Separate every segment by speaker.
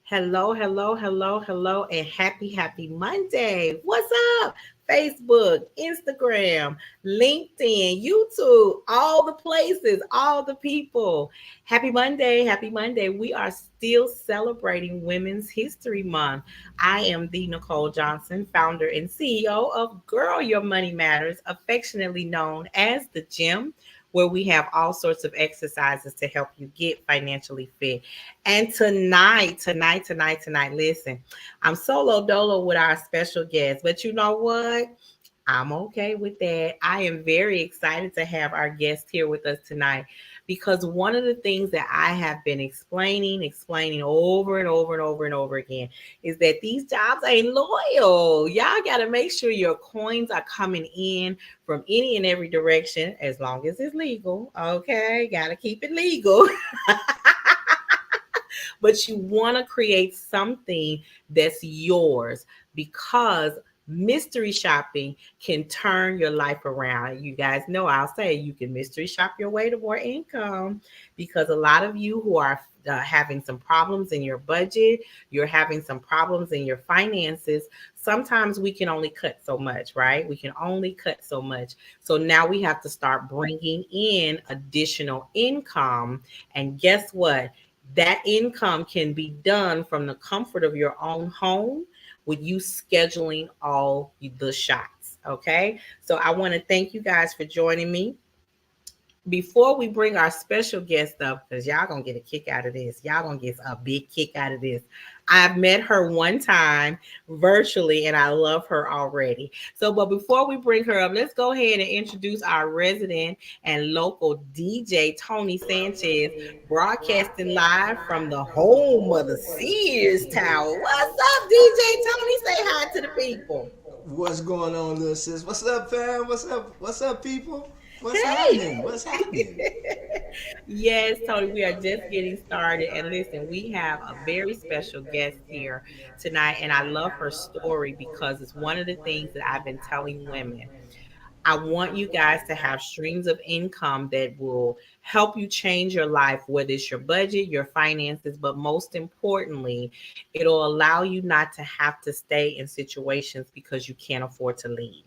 Speaker 1: Hello, hello, hello, hello, and happy Monday. What's up? Facebook, Instagram, LinkedIn, YouTube, all the places, all the people. Happy Monday, happy Monday. We are still celebrating Women's History Month. I am the Nicole Johnson, founder and CEO of Girl Your Money Matters, affectionately known as the Gym, where we have all sorts of exercises to help you get financially fit. And tonight, listen, I'm solo dolo with our special guest, but you know what? I'm okay with that. I am very excited to have our guest here with us tonight because one of the things that I have been explaining over and over and over and over again is that these jobs ain't loyal. Y'all got to make sure your coins are coming in from any and every direction as long as it's legal. Okay, got to keep it legal. But you want to create something that's yours because mystery shopping can turn your life around. You guys know I'll say you can mystery shop your way to more income because a lot of you who are having some problems in your budget, you're having some problems in your finances. Sometimes we can only cut so much, right? We can only cut so much. So now we have to start bringing in additional income. And guess what? That income can be done from the comfort of your own home with you scheduling all the shots. Okay. So I want to thank you guys for joining me. Before we bring our special guest up, because y'all gonna get a kick out of this, y'all gonna get a big kick out of this. I've met her one time virtually and I love her already. So, but before we bring her up, let's go ahead and introduce our resident and local DJ, Tony Sanchez, broadcasting live from the home of the Sears Tower. What's up, DJ Tony? Say hi to the people.
Speaker 2: What's going on, little sis? What's up, fam? What's up? What's up, people? What's
Speaker 1: Hey.
Speaker 2: happening? What's happening?
Speaker 1: Yes, Tony, we are just getting started. And listen, we have a very special guest here tonight. And I love her story because it's one of the things that I've been telling women. I want you guys to have streams of income that will help you change your life, whether it's your budget, your finances, but most importantly, it'll allow you not to have to stay in situations because you can't afford to leave.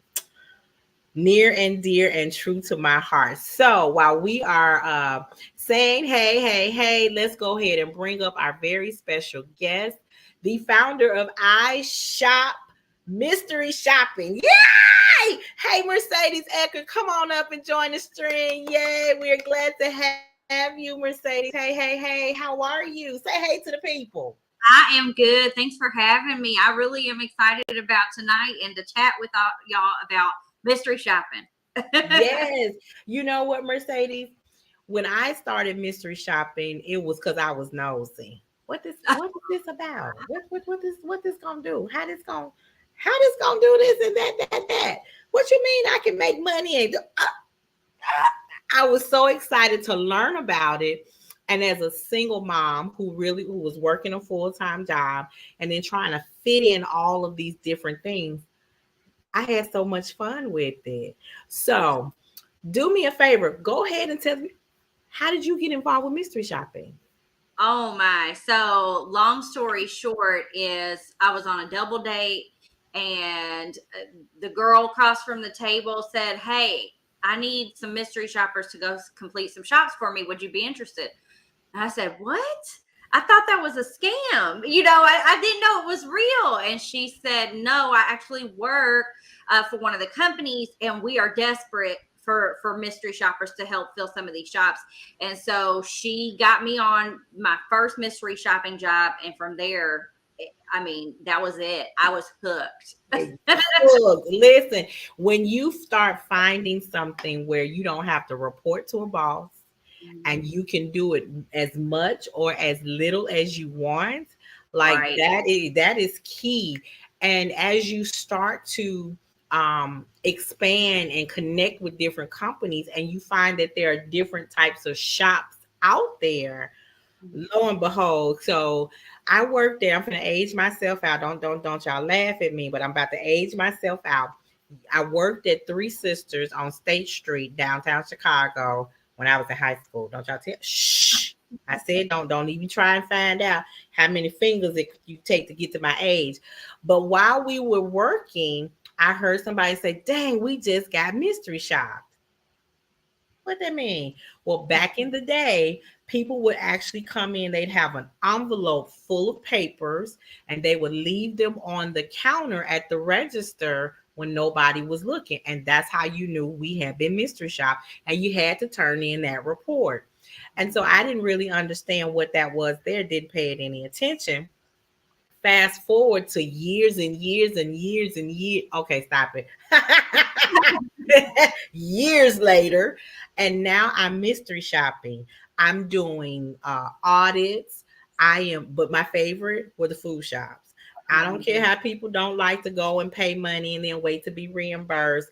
Speaker 1: Near and dear and true to my heart. So while we are saying, hey, let's go ahead and bring up our very special guest, the founder of I Shop Mystery Shopping. Yay! Hey, Mercedes Ecker, come on up and join the string. Yay! We're glad to have you, Mercedes. Hey, how are you? Say hey to the people.
Speaker 3: I am good. Thanks for having me. I really am excited about tonight and to chat with all y'all about mystery shopping.
Speaker 1: Yes. You know what, Mercedes? When I started mystery shopping, it was because I was nosy. What is this about? What this gonna do? How this gonna do this and that? What you mean I can make money and I was so excited to learn about it. And as a single mom who was working a full-time job and then trying to fit in all of these different things, I had so much fun with it. So do me a favor. Go ahead and tell me, how did you get involved with mystery shopping?
Speaker 3: Oh my. So, long story short is I was on a double date and the girl across from the table said, "Hey, I need some mystery shoppers to go complete some shops for me. Would you be interested?" And I said, "What?" I thought that was a scam. I didn't know it was real. And she said, "No, I actually work for one of the companies and we are desperate for mystery shoppers to help fill some of these shops." And so she got me on my first mystery shopping job. And from there, I mean, that was it. I was hooked.
Speaker 1: Look, listen, when you start finding something where you don't have to report to a boss and you can do it as much or as little as you want, like
Speaker 3: Right.
Speaker 1: that is key. And as you start to expand and connect with different companies and you find that there are different types of shops out there, lo and behold, so I worked there. I'm gonna age myself out. Don't y'all laugh at me, but I'm about to age myself out. I worked at Three Sisters on State Street, downtown Chicago, when I was in high school. Don't y'all tell. Shh. I said, don't even try and find out how many fingers you take to get to my age. But while we were working, I heard somebody say, dang, we just got mystery shopped. What that mean? Well, back in the day, people would actually come in, they'd have an envelope full of papers, and they would leave them on the counter at the register when nobody was looking. And that's how you knew we had been mystery shopped, and you had to turn in that report. And so I didn't really understand what that was there, didn't pay it any attention. Fast forward to years and years and years and years. Okay, stop it. Years later, and now I'm mystery shopping. I'm doing audits. But my favorite were the food shops. I don't care how people don't like to go and pay money and then wait to be reimbursed.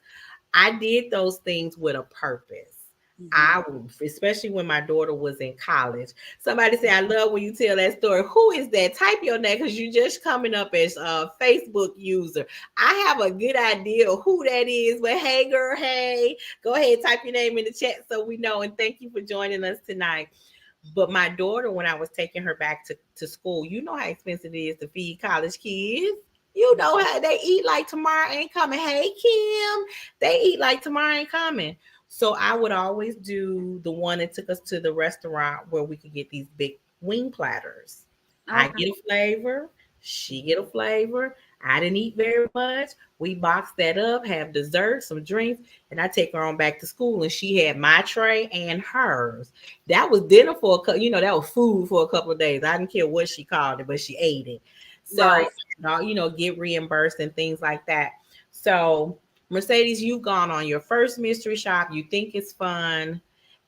Speaker 1: I did those things with a purpose. I would, especially when my daughter was in college. Somebody say, I love when you tell that story. Who is that? Type your name because you're just coming up as a Facebook user. I have a good idea of who that is. But hey, girl, hey, go ahead, type your name in the chat so we know. And thank you for joining us tonight. But my daughter, when I was taking her back to school, you know how expensive it is to feed college kids. You know how they eat like tomorrow ain't coming. Hey, Kim, they eat like tomorrow ain't coming. So I would always do the one that took us to the restaurant where we could get these big wing platters. I
Speaker 3: Okay.
Speaker 1: get a flavor, she get a flavor. I didn't eat very much. We boxed that up, have dessert, some drinks, and I take her on back to school. And she had my tray and hers. That was dinner for that was food for a couple of days. I didn't care what she called it, but she ate it. So,
Speaker 3: Right.
Speaker 1: get reimbursed and things like that. So Mercedes, you've gone on your first mystery shop. You think it's fun.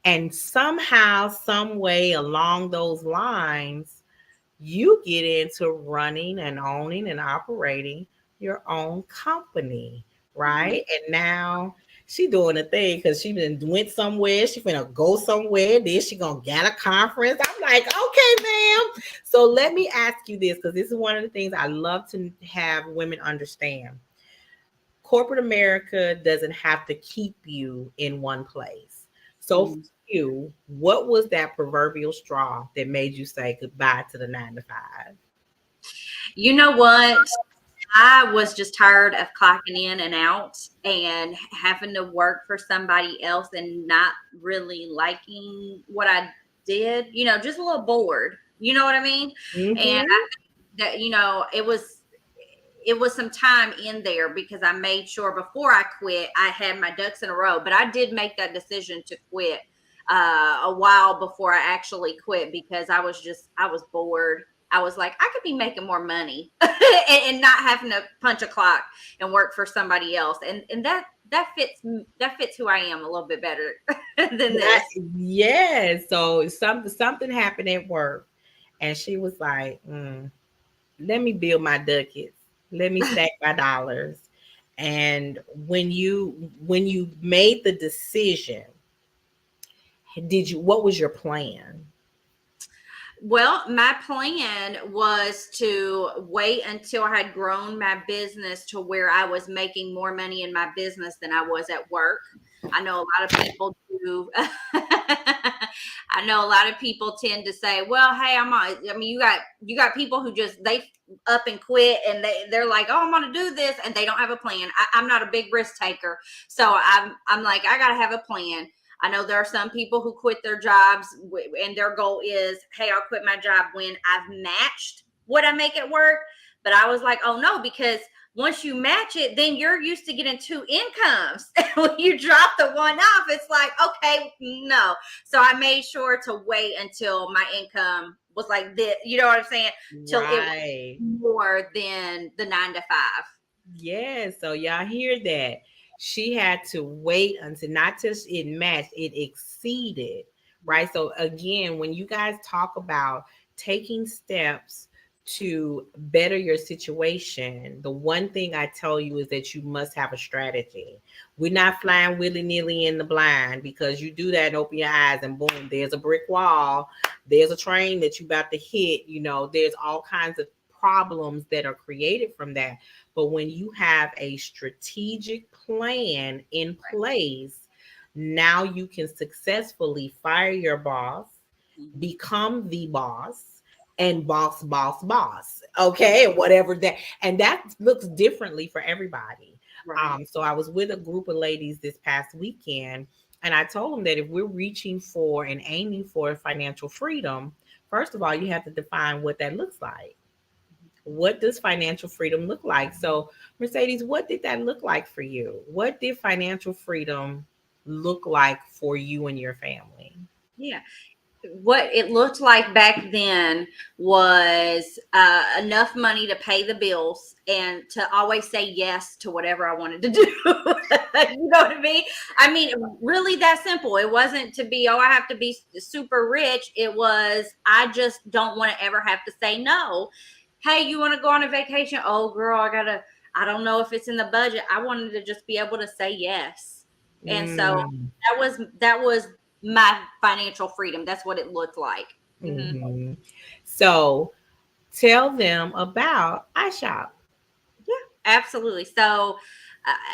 Speaker 1: And somehow, some way along those lines, you get into running and owning and operating your own company, right? And now she doing a thing because she been went somewhere. She finna go somewhere. Then she gonna get a conference. I'm like, okay, ma'am. So let me ask you this because this is one of the things I love to have women understand. Corporate America doesn't have to keep you in one place. So for you, what was that proverbial straw that made you say goodbye to the 9 to 5?
Speaker 3: You know what? I was just tired of clocking in and out and having to work for somebody else and not really liking what I did, just a little bored. You know what I mean? And
Speaker 1: Mm-hmm.
Speaker 3: that, it was some time in there because I made sure before I quit, I had my ducks in a row. But I did make that decision to quit a while before I actually quit because I was bored. I was like, I could be making more money and not having to punch a clock and work for somebody else. And that fits who I am a little bit better than this.
Speaker 1: Yeah. So something happened at work, and she was like, "Let me build my ducats. Let me stack my dollars." And when you made the decision, what was your plan?
Speaker 3: Well, my plan was to wait until I had grown my business to where I was making more money in my business than I was at work. I know a lot of people do. I know a lot of people tend to say, "Well, hey, I mean, you got people who just they up and quit, and they're like, oh, I'm going to do this, and they don't have a plan." I'm not a big risk taker, so I'm like, I got to have a plan. I know there are some people who quit their jobs and their goal is, hey, I'll quit my job when I've matched what I make at work. But I was like, oh no, because once you match it, then you're used to getting two incomes. When you drop the one off, it's like, okay, no. So I made sure to wait until my income was like this, you know what I'm saying? Till it
Speaker 1: Right.
Speaker 3: was more than the 9 to 5.
Speaker 1: Yeah. So y'all hear that? She had to wait until not just it matched, it exceeded. Right. So again, when you guys talk about taking steps to better your situation, the one thing I tell you is that you must have a strategy. We're not flying willy-nilly in the blind because you do that and open your eyes and boom, there's a brick wall, there's a train that you about to hit, there's all kinds of problems that are created from that. But when you have a strategic plan in place, now you can successfully fire your boss become the boss and boss. Okay, whatever that, and that looks differently for everybody.
Speaker 3: Right.
Speaker 1: So I was with a group of ladies this past weekend, and I told them that if we're reaching for and aiming for financial freedom, first of all, you have to define what that looks like. What does financial freedom look like? So, Mercedes, what did that look like for you? What did financial freedom look like for you and your family?
Speaker 3: Yeah. What it looked like back then was enough money to pay the bills and to always say yes to whatever I wanted to do. You know what I mean? I mean, really that simple. It wasn't to be, oh, I have to be super rich. It was, I just don't want to ever have to say no. Hey, you want to go on a vacation? Oh, girl, I don't know if it's in the budget. I wanted to just be able to say yes. And so
Speaker 1: Mm,
Speaker 3: that was my financial freedom. That's what it looked like. Hmm.
Speaker 1: mhm. So, tell them about iShop.
Speaker 3: Yeah, absolutely. So,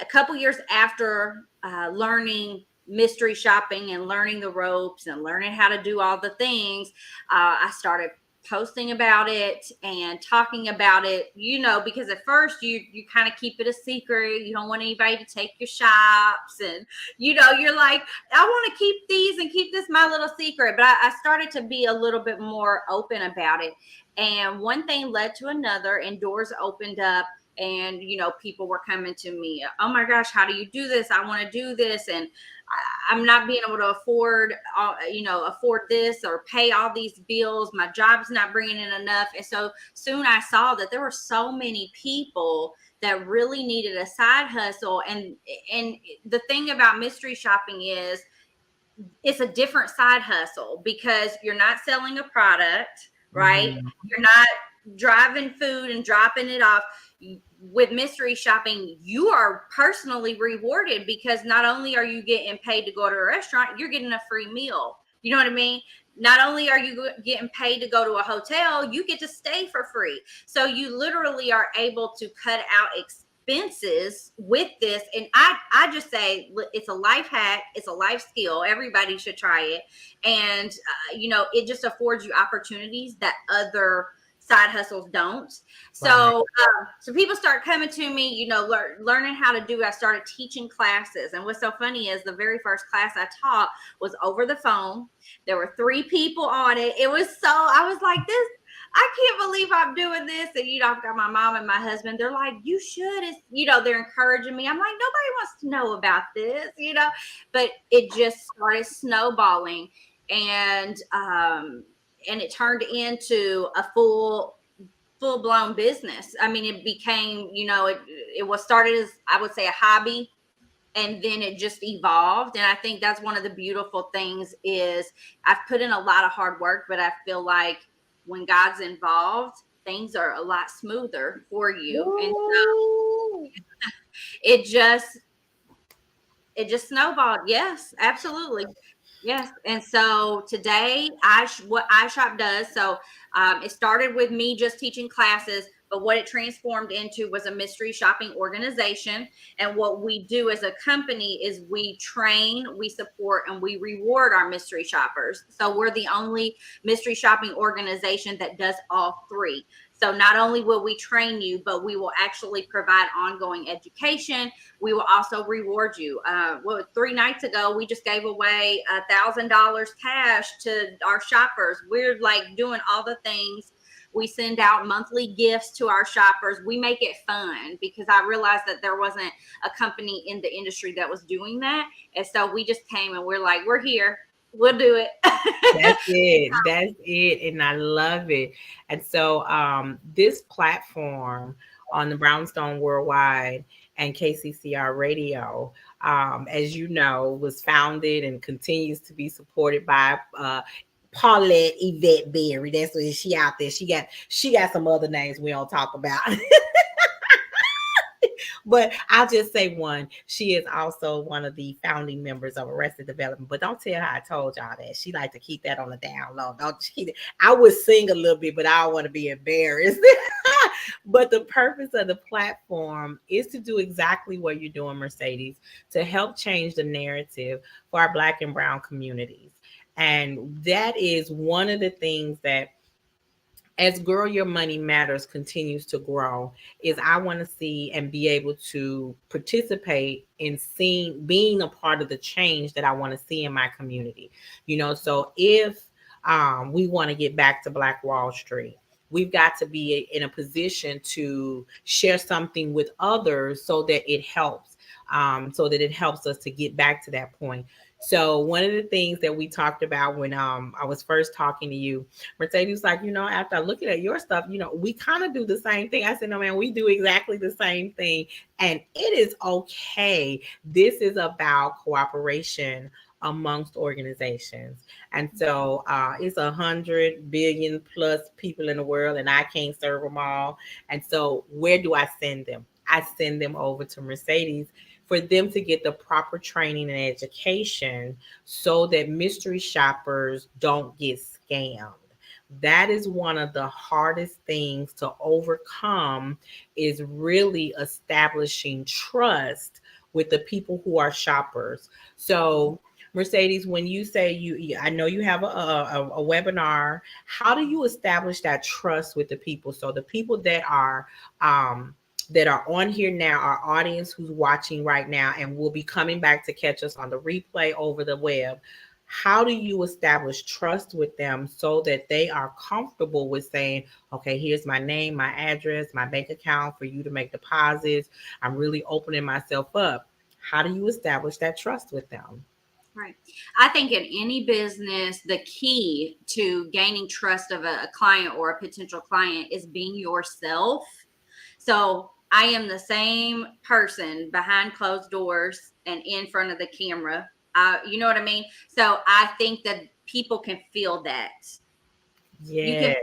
Speaker 3: a couple years after learning mystery shopping and learning the ropes and learning how to do all the things, I started posting about it and talking about it, because at first you kind of keep it a secret. You don't want anybody to take your shops, and you're like, I want to keep these and keep this my little secret. But I started to be a little bit more open about it, and one thing led to another, and doors opened up, and people were coming to me, oh my gosh, how do you do this? I want to do this, and I'm not being able to afford this or pay all these bills. My job's not bringing in enough. And so soon I saw that there were so many people that really needed a side hustle. And the thing about mystery shopping is it's a different side hustle because you're not selling a product, right?
Speaker 1: Mhm.
Speaker 3: You're not driving food and dropping it off. With mystery shopping, you are personally rewarded because not only are you getting paid to go to a restaurant, you're getting a free meal. You know what I mean? Not only are you getting paid to go to a hotel, you get to stay for free. So you literally are able to cut out expenses with this. And I just say it's a life hack. It's a life skill. Everybody should try it. And, it just affords you opportunities that other side hustles don't. So,
Speaker 1: Right.
Speaker 3: so people start coming to me, learning how to do it. I started teaching classes. And what's so funny is the very first class I taught was over the phone. There were 3 people on it. I was like, I can't believe I'm doing this. And, I've got my mom and my husband. They're like, you should. They're encouraging me. I'm like, nobody wants to know about this. But it just started snowballing. And it turned into a full-blown business. I mean, it became, it was started as, I would say, a hobby, and then it just evolved. And I think that's one of the beautiful things is I've put in a lot of hard work, but I feel like when God's involved, things are a lot smoother for you. And
Speaker 1: Ooh.
Speaker 3: it just snowballed. Yes, absolutely. Yes. And so today, what iShop does, so it started with me just teaching classes, but what it transformed into was a mystery shopping organization. And what we do as a company is we train, we support, and we reward our mystery shoppers. So we're the only mystery shopping organization that does all 3. So not only will we train you, but we will actually provide ongoing education. We will also reward you. 3 nights ago, we just gave away $1,000 cash to our shoppers. We're like doing all the things. We send out monthly gifts to our shoppers. We make it fun because I realized that there wasn't a company in the industry that was doing that. And so we just came and we're like, we're here. We'll do it.
Speaker 1: That's it. That's it. And I love it. And so this platform on the Brownstone Worldwide and KCCR Radio, as you know, was founded and continues to be supported by Paulette Yvette Berry. That's what she out there. She got some other names we don't talk about. But I'll just say one. She is also one of the founding members of Arrested Development. But don't tell her I told y'all that. She like to keep that on the down low. I would sing a little bit, but I don't want to be embarrassed. But the purpose of the platform is to do exactly what you're doing, Mercedes, to help change the narrative for our Black and Brown communities. And that is one of the things that, as Girl Your Money Matters continues to grow, is I want to see and be able to participate in seeing, being a part of the change that I want to see in my community. So if we want to get back to Black Wall Street, we've got to be in a position to share something with others so that it helps us to get back to that point. So one of the things that we talked about when I was first talking to you, Mercedes was like, after I looking at your stuff, we kind of do the same thing. I said, no, man, we do exactly the same thing. And it is okay. This is about cooperation amongst organizations. And so it's 100 billion plus people in the world, and I can't serve them all. And so where do I send them? I send them over to Mercedes for them to get the proper training and education so that mystery shoppers don't get scammed. That is one of the hardest things to overcome, is really establishing trust with the people who are shoppers. So Mercedes, when you say I know you have a webinar, how do you establish that trust with the people? So the people that are on here now, our audience who's watching right now and will be coming back to catch us on the replay over the web, how do you establish trust with them so that they are comfortable with saying, okay, here's my name, my address, my bank account for you to make deposits. I'm really opening myself up. How do you establish that trust with them?
Speaker 3: Right. I think in any business, the key to gaining trust of a client or a potential client is being yourself. So I am the same person behind closed doors and in front of the camera. You know what I mean? So I think that people can feel that.
Speaker 1: Yeah.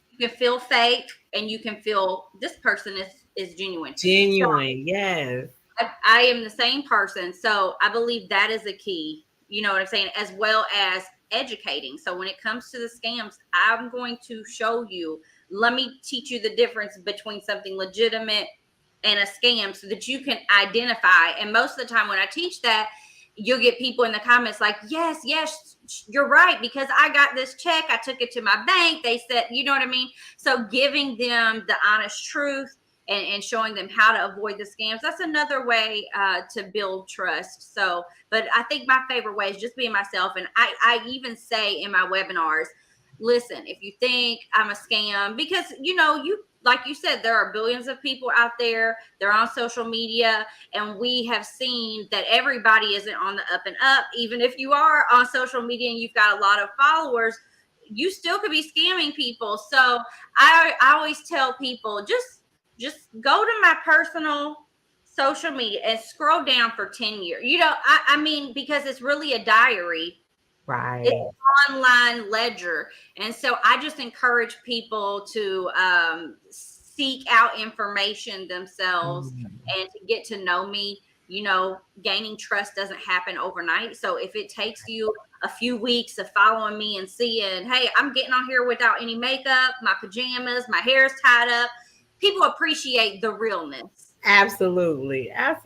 Speaker 3: You can feel fake, and you can feel this person is genuine.
Speaker 1: Genuine, so, yes.
Speaker 3: I am the same person. So I believe that is a key. You know what I'm saying? As well as educating. So when it comes to the scams, I'm going to show you, let me teach you the difference between something legitimate and a scam so that you can identify. And most of the time when I teach that, you'll get people in the comments like, yes, you're right, because I got this check, I took it to my bank, they said, you know what I mean? So giving them the honest truth and showing them how to avoid the scams, that's another way to build trust. So, but I think my favorite way is just being myself. And I even say in my webinars, listen, if you think I'm a scam, because like you said, there are billions of people out there. They're on social media, and we have seen that everybody isn't on the up and up. Even if you are on social media and you've got a lot of followers, you still could be scamming people. So I always tell people, just go to my personal social media and scroll down for 10 years. I mean, because it's really a diary.
Speaker 1: Right.
Speaker 3: It's an online ledger. And so I just encourage people to seek out information themselves and to get to know me. Gaining trust doesn't happen overnight. So if it takes you a few weeks of following me and seeing, hey, I'm getting on here without any makeup, my pajamas, my hair's tied up, people appreciate the realness.
Speaker 1: Absolutely. I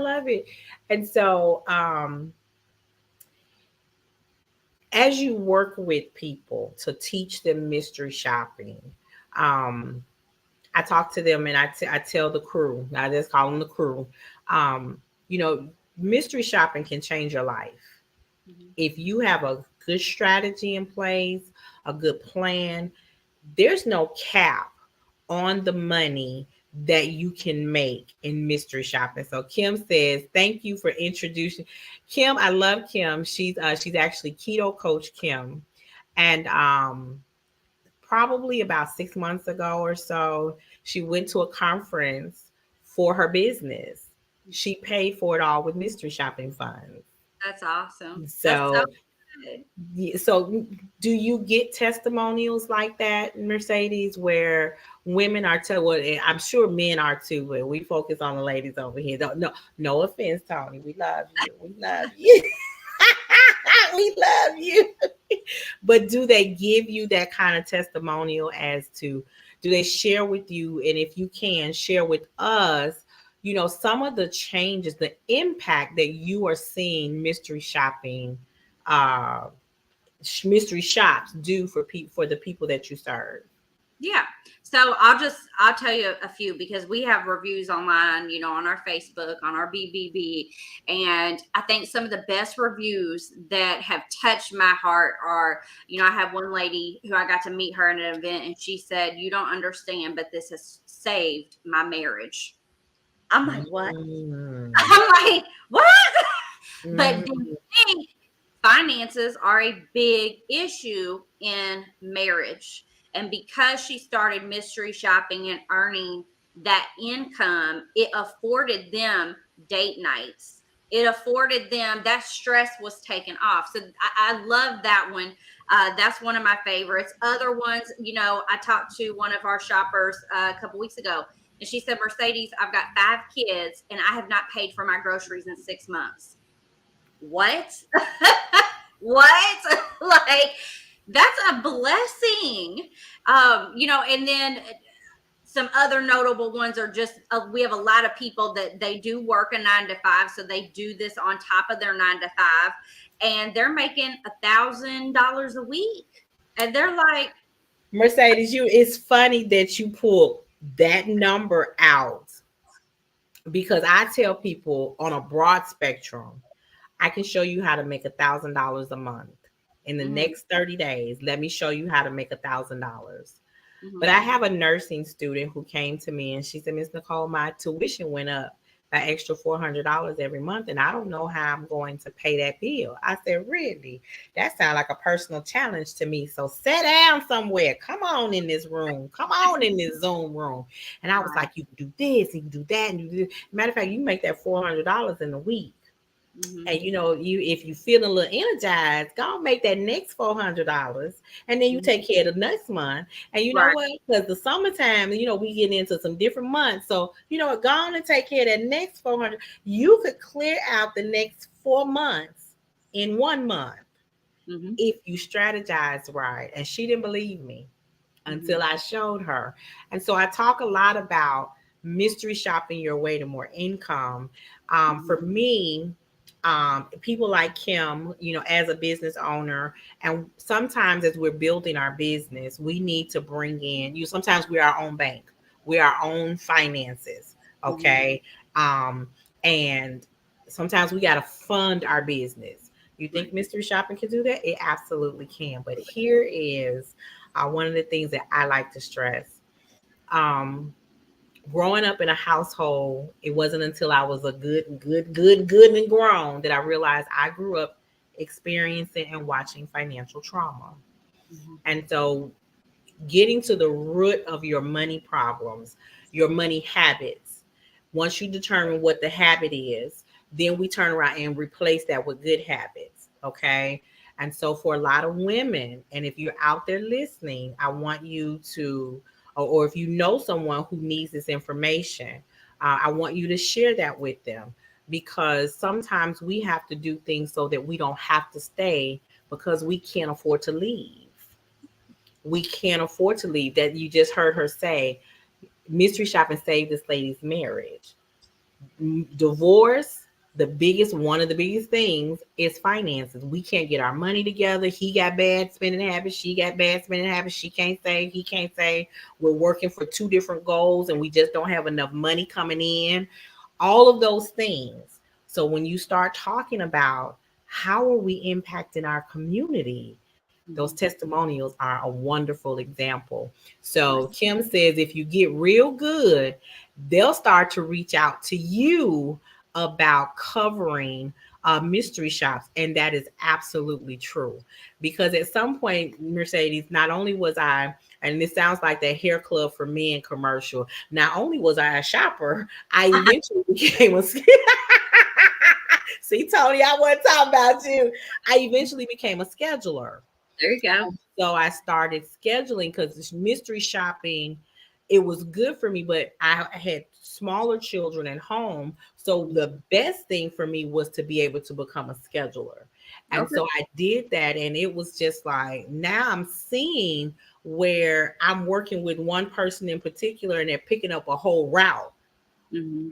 Speaker 1: love it. And so as you work with people to teach them mystery shopping, I talk to them and I tell the crew, I just call them the crew, mystery shopping can change your life. Mm-hmm. If you have a good strategy in place, a good plan, there's no cap on the money that you can make in mystery shopping. So Kim says, thank you for introducing Kim. I love Kim. She's actually Keto Coach Kim. And probably about 6 months ago or so, she went to a conference for her business. She paid for it all with mystery shopping funds.
Speaker 3: That's awesome.
Speaker 1: So do you get testimonials like that, Mercedes, where women are I'm sure men are too, but we focus on the ladies over here. No offense, Tony. We love you. We love you. We love you. But do they give you that kind of testimonial as to, do they share with you? And if you can share with us, some of the changes, the impact that you are seeing mystery shopping uh, mystery shops do for the people that you serve?
Speaker 3: Yeah. So I'll tell you a few, because we have reviews online, on our Facebook, on our BBB. And I think some of the best reviews that have touched my heart are, I have one lady who I got to meet her at an event, and she said, "You don't understand, but this has saved my marriage." I'm like, what?
Speaker 1: Mm.
Speaker 3: I'm like, what? But do
Speaker 1: Mm.
Speaker 3: you think finances are a big issue in marriage? And because she started mystery shopping and earning that income, it afforded them date nights. It afforded them, that stress was taken off. So I love that one. That's one of my favorites. Other ones, I talked to one of our shoppers a couple weeks ago, and she said, "Mercedes, I've got 5 kids and I have not paid for my groceries in 6 months." What? What? Like, that's a blessing. And then some other notable ones are just, we have a lot of people that they do work a 9 to 5, so they do this on top of their 9 to 5, and they're making $1,000 a week, and they're like,
Speaker 1: Mercedes, it's funny that you pull that number out, because I tell people on a broad spectrum, I can show you how to make $1,000 a month in the
Speaker 3: mhm,
Speaker 1: next 30 days. Let me show you how to make $1,000. But
Speaker 3: mhm,
Speaker 1: I have a nursing student who came to me and she said, "Miss Nicole, my tuition went up by extra $400 every month, and I don't know how I'm going to pay that bill." I said, "Really? That sounds like a personal challenge to me. So sit down somewhere. Come on in this room. Come on in this Zoom room." And I was
Speaker 3: right,
Speaker 1: like, "You can do this, you can do that, and do this." Matter of fact, you make that $400 in a week.
Speaker 3: mhm,
Speaker 1: And you if you feeling a little energized, go and make that next $400, and then you
Speaker 3: mhm,
Speaker 1: take care of the next month. And you know
Speaker 3: right,
Speaker 1: what? Because the summertime, we get into some different months. So go on and take care of that next 400. You could clear out the next 4 months in 1 month
Speaker 3: mhm,
Speaker 1: if you strategize right. And she didn't believe me
Speaker 3: mhm,
Speaker 1: until I showed her. And so I talk a lot about mystery shopping your way to more income.
Speaker 3: mhm,
Speaker 1: For me, people like Kim, as a business owner, and sometimes as we're building our business, we need to bring in sometimes we're our own bank, we're our own finances.
Speaker 3: mhm,
Speaker 1: Okay. And sometimes we got to fund our business. You think
Speaker 3: right,
Speaker 1: mystery shopping can do that? It absolutely can. But here is one of the things that I like to stress. Um, Growing up in a household, it wasn't until I was a good and grown that I realized I grew up experiencing and watching financial trauma.
Speaker 3: mhm,
Speaker 1: And so getting to the root of your money problems, your money habits, once you determine what the habit is, then we turn around and replace that with good habits. Okay. And so for a lot of women, and if you're out there listening, I want you to, or if you know someone who needs this information, I want you to share that with them, because sometimes we have to do things so that we don't have to stay, because we can't afford to leave. We can't afford to leave. That you just heard her say, mystery shopping saved this lady's marriage. Divorce, one of the biggest things is finances. We can't get our money together. He got bad spending habits. She got bad spending habits. She can't save. He can't save. We're working for two different goals and we just don't have enough money coming in. All of those things. So when you start talking about how are we impacting our community, those
Speaker 3: mhm,
Speaker 1: testimonials are a wonderful example.
Speaker 3: right,
Speaker 1: So Kim says if you get real good, they'll start to reach out to you about covering mystery shops. And that is absolutely true. Because at some point, Mercedes, not only was I, and this sounds like that hair club for men commercial, not only was I a shopper, I eventually became a see, Tony, I wasn't talking about you. I eventually became a scheduler.
Speaker 3: there you go.
Speaker 1: So I started scheduling because this mystery shopping, it was good for me, but I had smaller children at home. So the best thing for me was to be able to become a scheduler. And
Speaker 3: Okay.
Speaker 1: so I did that. And it was just like, now I'm seeing where I'm working with one person in particular and they're picking up a whole route.
Speaker 3: Mhm,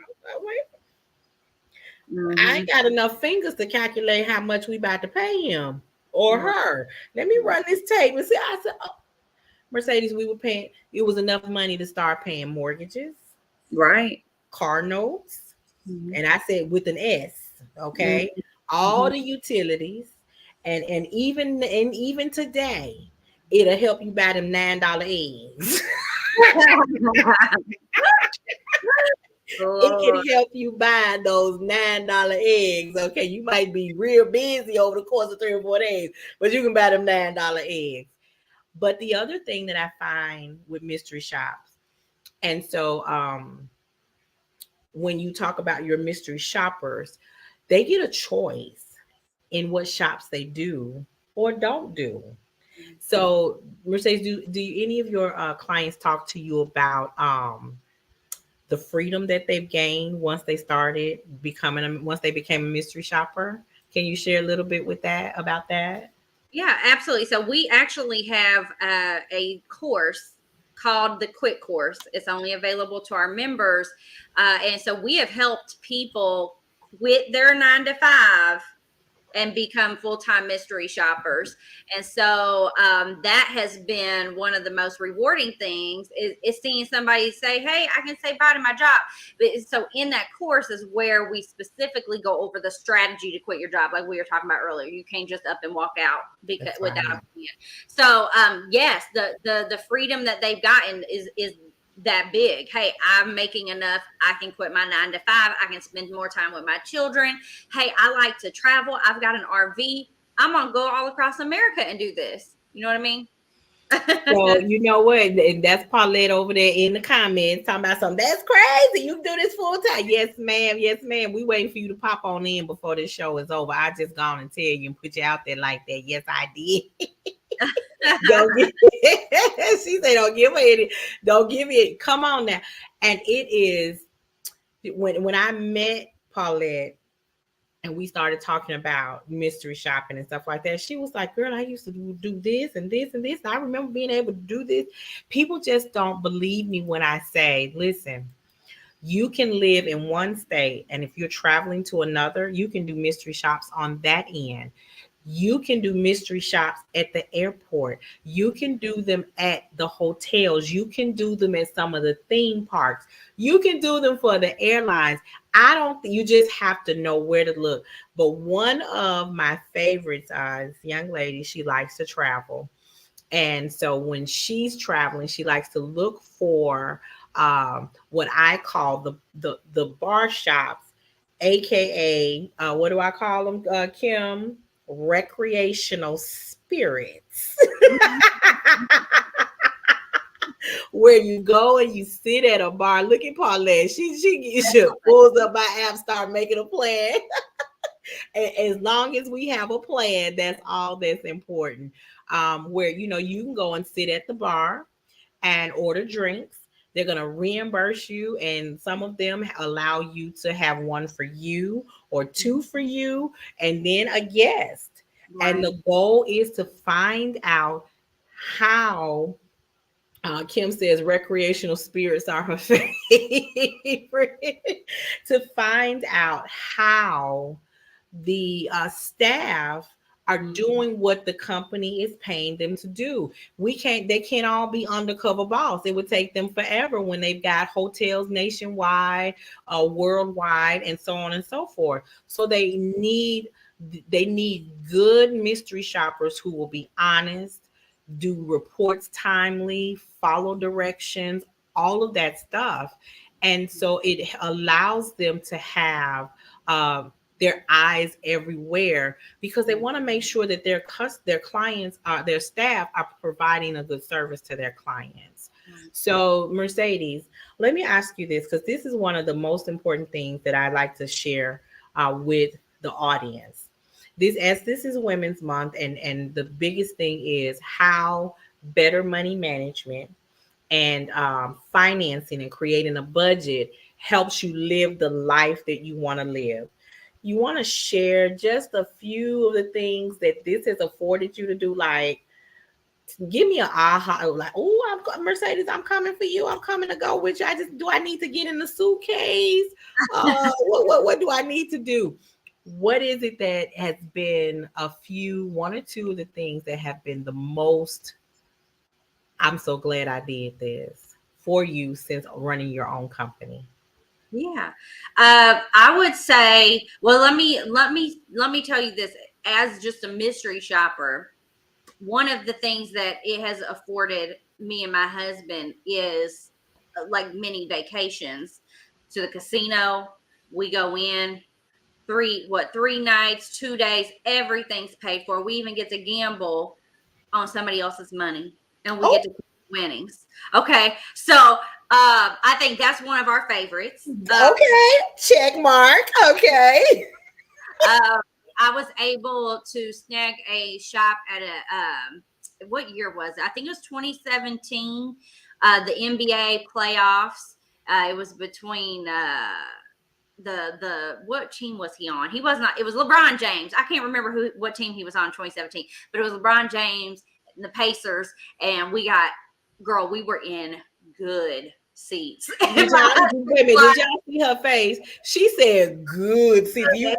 Speaker 1: I ain't got enough fingers to calculate how much we about to pay him or her. Let me run this tape and see. I said, oh, Mercedes, we were paying. It was enough money to start paying mortgages,
Speaker 3: Right.
Speaker 1: car notes,
Speaker 3: Mhm.
Speaker 1: and I said with an S, okay, all the utilities, and even today, it'll help you buy them $9 eggs. It
Speaker 3: Lord.
Speaker 1: can help you buy those $9 eggs. Okay, you might be real busy over the course of 3 or 4 days, but you can buy them $9 eggs. But the other thing that I find with mystery shops, and so when you talk about your mystery shoppers, they get a choice in what shops they do or don't do. So, Mercedes, do any of your clients talk to you about the freedom that they've gained once they started once they became a mystery shopper? Can you share a little bit with that about that?
Speaker 3: Yeah, absolutely. So we actually have a course called the Quick Course. It's only available to our members, and so we have helped people quit their 9 to 5 and become full-time mystery shoppers. And so that has been one of the most rewarding things is seeing somebody say, hey, I can say bye to my job. But so in that course is where we specifically go over the strategy to quit your job, like we were talking about earlier. You can't just up and walk out because without a plan. So yes, the freedom that they've gotten is that big. Hey, I'm making enough. I can quit my 9 to 5. I can spend more time with my children. Hey, I like to travel. I've got an RV. I'm going to go all across America and do this. You know what I mean?
Speaker 1: So you know what? And that's Paulette over there in the comments talking about something. That's crazy. You do this full time. Yes, ma'am. Yes, ma'am. We waiting for you to pop on in before this show is over. I just gone and tell you and put you out there like that. Yes, I did. Don't give she said don't give me any. Don't give me it. Come on now. And it is when I met Paulette and we started talking about mystery shopping and stuff like that, she was like, girl, I used to do this and this and this. I remember being able to do this. People just don't believe me when I say, listen, you can live in one state, and if you're traveling to another, you can do mystery shops on that end. You can do mystery shops at the airport. You can do them at the hotels. You can do them at some of the theme parks. You can do them for the airlines. I don't think you just have to know where to look. But one of my favorites, this young lady, she likes to travel. And so when she's traveling, she likes to look for what I call the bar shops, aka what do I call them, Kim? Recreational spirits. Where you go and you sit at a bar. Look at Paulette. She pulls up my app, start making a plan. As long as we have a plan, that's all that's important. Where you can go and sit at the bar and order drinks. They're going to reimburse you, and some of them allow you to have one for you or two for you, and then a guest. Right. And the goal is to find out how. Kim says recreational spirits are her favorite. To find out how the staff are doing what the company is paying them to do. They can't all be undercover boss. It would take them forever when they've got hotels nationwide, worldwide, and so on and so forth. So they need good mystery shoppers who will be honest, do reports timely, follow directions, all of that stuff. And so it allows them to have their eyes everywhere because they want to make sure that their clients their staff are providing a good service to their clients. So Mercedes, let me ask you this, because this is one of the most important things that I like to share with the audience. This is Women's Month, and the biggest thing is how better money management and financing and creating a budget helps you live the life that you want to live. You want to share just a few of the things that this has afforded you to do, like give me an aha, like, oh, Mercedes, I'm coming for you. I'm coming to go with you. Do I need to get in the suitcase? What do I need to do? What is it that has been one or two of the things that have been the most, I'm so glad I did this for you since running your own company?
Speaker 3: Yeah. I would say, well, let me tell you this as just a mystery shopper. One of the things that it has afforded me and my husband is like mini vacations to the casino. We go in 3 nights, 2 days, everything's paid for. We even get to gamble on somebody else's money and we
Speaker 1: Oh,
Speaker 3: get to winnings. Okay. So I think that's one of our favorites.
Speaker 1: okay. Check mark. Okay.
Speaker 3: I was able to snag a shop at what year was it? I think it was 2017, the NBA playoffs. It was between the what team was he on? He was not. It was LeBron James. I can't remember what team he was on in 2017, but it was LeBron James and the Pacers, and we were in good seats.
Speaker 1: Did y'all see her face? She said, "Good." See, you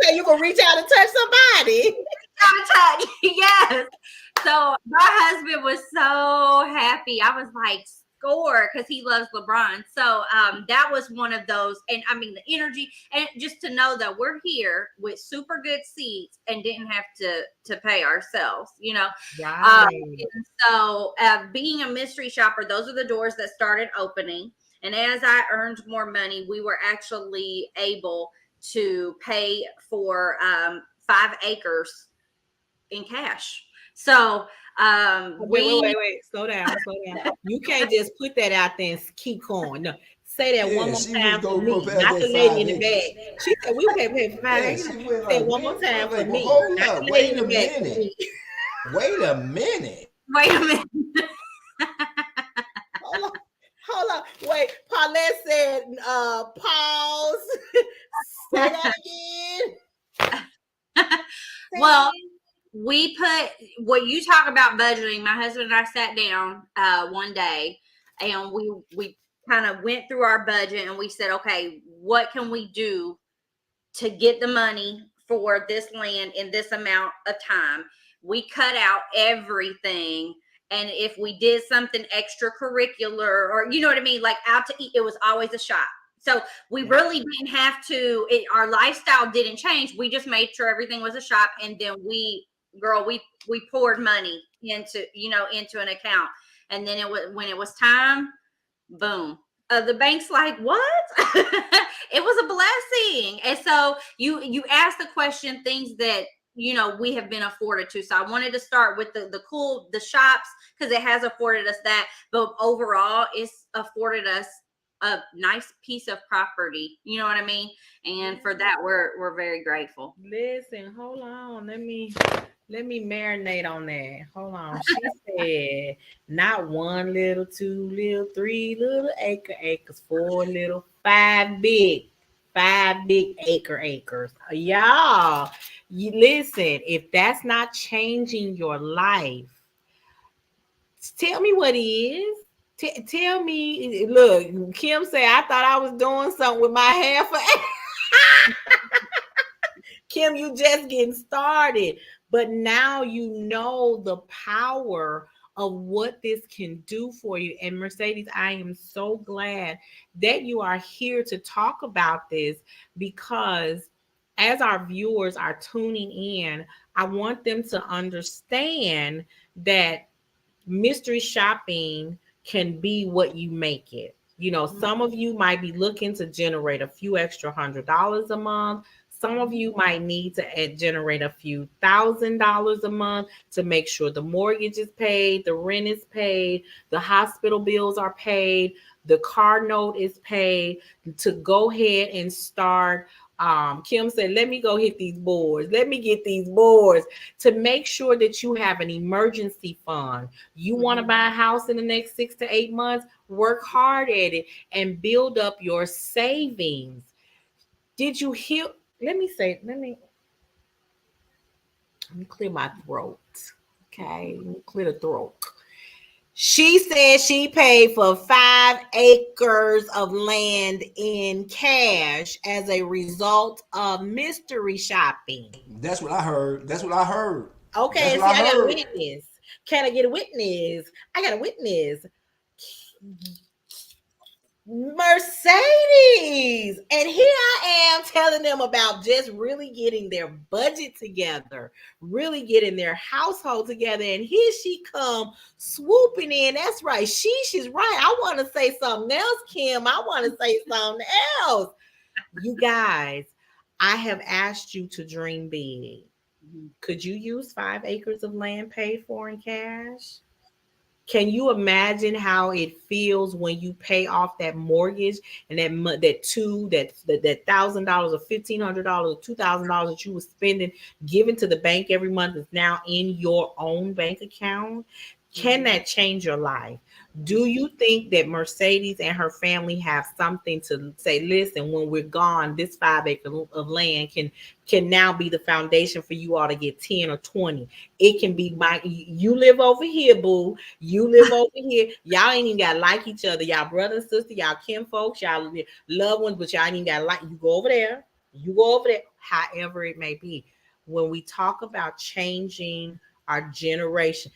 Speaker 1: say you gonna reach out and touch somebody.
Speaker 3: Yes. So my husband was so happy. I was like, score, because he loves LeBron. So that was one of those. And I mean, the energy, and just to know that we're here with super good seats and didn't have to pay ourselves,
Speaker 1: Right.
Speaker 3: And so being a mystery shopper, those are the doors that started opening. And as I earned more money, we were actually able to pay for 5 acres in cash. So
Speaker 1: wait. Slow down. You can't just put that out there and keep going. No, say that one more time for me, not the lady in the back. She said we pay for 5 acres. Say one more time for me.
Speaker 2: Hold up. Wait a minute. Wait a minute.
Speaker 1: Hold on. Wait, Paulette said, pause. Say that again.
Speaker 3: Well, we put, what you talk about budgeting, my husband and I sat down one day and we kind of went through our budget and we said, okay, what can we do to get the money for this land in this amount of time? We cut out everything. And if we did something extracurricular or, you know what I mean, like out to eat, it was always a shop. So we really didn't have to, our lifestyle didn't change. We just made sure everything was a shop. And then we poured money into an account. And then when it was time, boom. The bank's like, what? It was a blessing. And so you asked the question, things that we have been afforded to. So I wanted to start with the shops, because it has afforded us that, but overall it's afforded us a nice piece of property. You know what I mean? And for that, we're very grateful.
Speaker 1: Listen, hold on. Let me marinate on that. Hold on. She said, not 1 little, 2 little, 3 little acres, 4 little, 5 big acres. Y'all, you listen, if that's not changing your life, tell me what is. Tell me. Look, Kim said, I thought I was doing something with my hair for Kim, you just getting started. But now you know the power of what this can do for you. And Mercedes, I am so glad that you are here to talk about this, because as our viewers are tuning in, I want them to understand that mystery shopping can be what you make it. Some of you might be looking to generate a few extra $100 a month. Some of you might need to generate a few $1,000s a month to make sure the mortgage is paid, the rent is paid, the hospital bills are paid, the car note is paid, to go ahead and start. Kim said, let me go hit these boards. Let me get these boards, to make sure that you have an emergency fund. You want to buy a house in the next 6 to 8 months, work hard at it and build up your savings. Did you hear? Let me clear my throat. Okay, clear the throat. She said she paid for 5 acres of land in cash as a result of mystery shopping.
Speaker 2: That's what I heard. That's what I heard. That's
Speaker 1: Okay,
Speaker 2: what
Speaker 1: see,
Speaker 2: I
Speaker 1: I got a
Speaker 2: heard.
Speaker 1: witness. Can I get a witness? I got a witness. Mercedes. And here I am telling them about just really getting their budget together, really getting their household together. And here she come swooping in. That's right. She's right. I want to say something else, Kim. I want to say something else. You guys, I have asked you to dream big. Could you use 5 acres of land paid for in cash? Can you imagine how it feels when you pay off that mortgage and that $1,000 or $1,500 or $2,000 that you were spending, giving to the bank every month is now in your own bank account? Can that change your life? Do you think that Mercedes and her family have something to say? Listen, when we're gone, this 5 acre of land can now be the foundation for you all to get 10 or 20. It can be you live over here, boo. You live over here. Y'all ain't even gotta like each other. Y'all brother and sister, y'all kin folks, y'all loved ones, but y'all ain't even gotta like. You go over there. You go over there. However it may be. When we talk about changing our generation,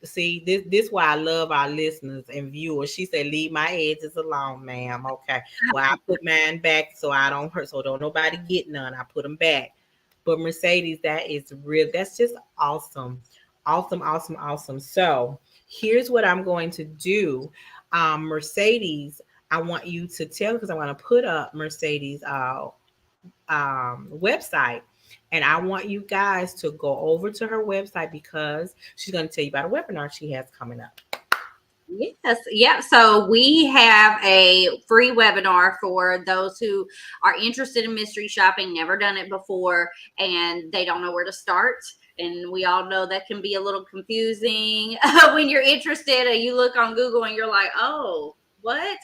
Speaker 1: see, this why I love our listeners and viewers. She said, "Leave my edges alone, ma'am." Okay. Well, I put mine back so I don't hurt. So don't nobody get none. I put them back. But Mercedes, that is real. That's just awesome. Awesome, awesome, awesome. So here's what I'm going to do. Mercedes, I want you to tell, because I want to put up Mercedes website. And I want you guys to go over to her website because she's going to tell you about a webinar she has coming up.
Speaker 3: Yes. Yeah. So we have a free webinar for those who are interested in mystery shopping, never done it before, and they don't know where to start. And we all know that can be a little confusing when you're interested and you look on Google and you're like, oh, what?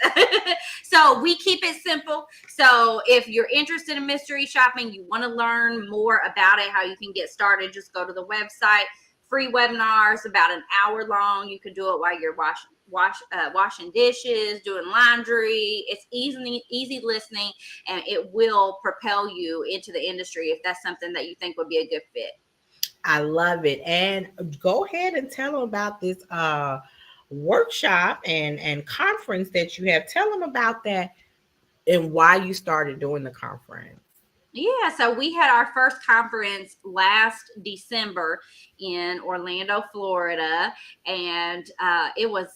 Speaker 3: So we keep it simple. So if you're interested in mystery shopping, you want to learn more about it, how you can get started, just go to the website. Free webinars, about an hour long. You can do it while you're washing dishes, doing laundry. It's easy listening, and it will propel you into the industry if that's something that you think would be a good fit.
Speaker 1: I love it. And go ahead and tell them about this workshop and conference that you have. Tell them about that and why you started doing the conference.
Speaker 3: Yeah, so we had our first conference last December in Orlando, Florida, and it was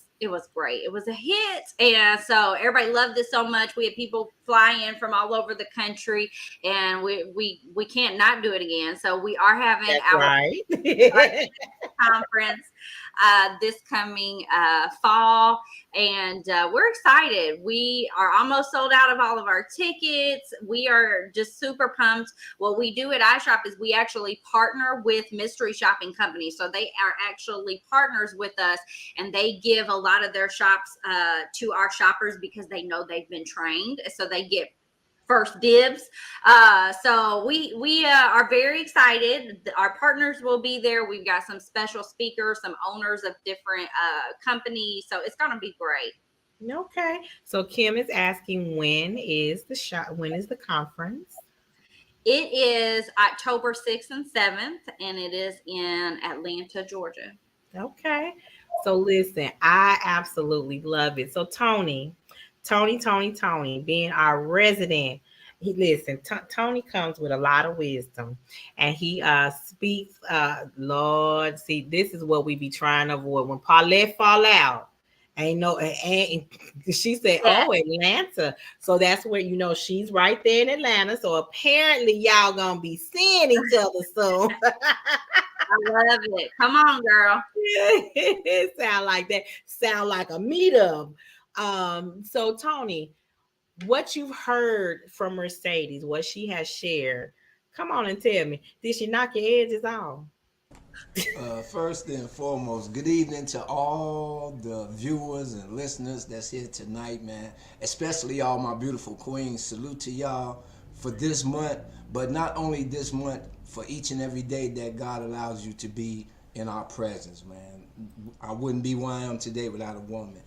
Speaker 3: great. It was a hit, and so everybody loved it so much. We had people fly in from all over the country, and we can't not do it again. So we are having our conference this coming fall, and we're excited. We are almost sold out of all of our tickets. We are just super pumped. What we do at iShop is we actually partner with mystery shopping companies, so they are actually partners with us, and they give a lot of their shops to our shoppers because they know they've been trained, so they get first dibs. So we are very excited. Our partners will be there. We've got some special speakers, some owners of different companies. So it's going to be great.
Speaker 1: Okay. So Kim is asking, when is the conference?
Speaker 3: It is October 6th and 7th, and it is in Atlanta, Georgia.
Speaker 1: Okay. So listen, I absolutely love it. So Tony, being our resident, Tony comes with a lot of wisdom, and he speaks. Lord, see, this is what we be trying to avoid when Paulette fall out. Ain't no, and she said, "Oh, Atlanta." So that's where she's right there in Atlanta. So apparently, y'all gonna be seeing each other soon.
Speaker 3: I love it. Come on, girl.
Speaker 1: It sound like that. Sound like a meetup. So Tony, what you've heard from Mercedes, what she has shared, come on and tell me. Did she knock your edges off?
Speaker 2: First and foremost, good evening to all the viewers and listeners that's here tonight, man. Especially all my beautiful queens. Salute to y'all for this month, but not only this month, for each and every day that God allows you to be in our presence, man. I wouldn't be where I am today without a woman.